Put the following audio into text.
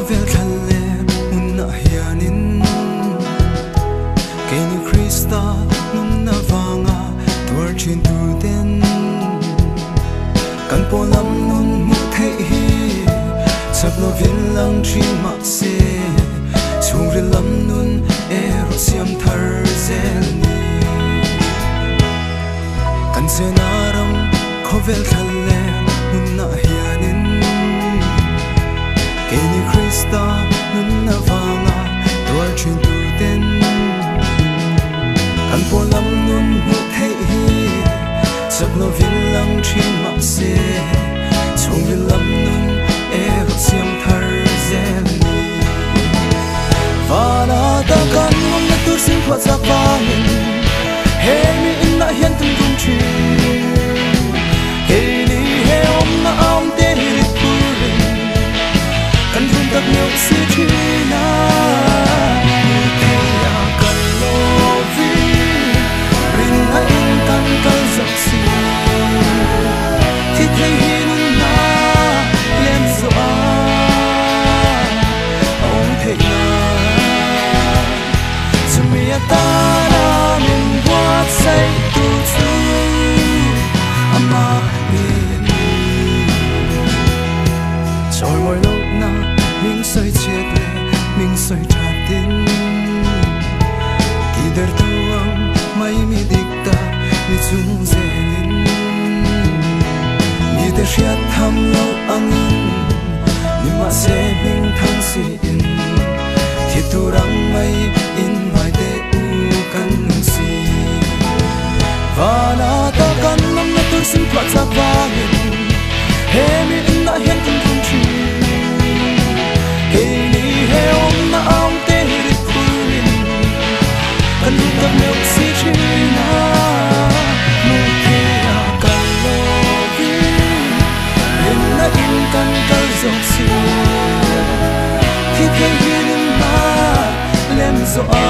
vel khalle unna hianin Keni Krista nunna vanga tuar chin tu den kan polam nun mu thei hi chaplo vin lang chi ma se chungri lam nun ero siam thar zel ni kan se naram khovel khalle nunna hianin Keni Krista nunna vanga tuar chin tu den kan polam nun mu thei hi chaplo vin lang chi ma se chungri lam nun ero siam thar zel ni Vana ta kan ngom na tur sin kwa sa panin he mi in na hian tum tum chi he ni he om na am te ri purin kan run tak nyo si chi na te ya kan lo vi rin na in kan kal zak si thi thei hin na lem zo a om thei na ta na min wat say tu chu ama ni choi moi lo na ming soi chet le ming soi that tin ti der tu ang mai mi dikta ni chung zelin ni de shiat tham lo ang ni ma se ming thang si in thi tu rang mai in mai de kan si Vana ta kan nam na tur sin kwa sa vangin he mi in na hian kan thum chi he ni he om na am te ri phurin kan lu tak meu si chi na mu te a kan lo vi in na in kan kal zok si thi thei hin na lem zo a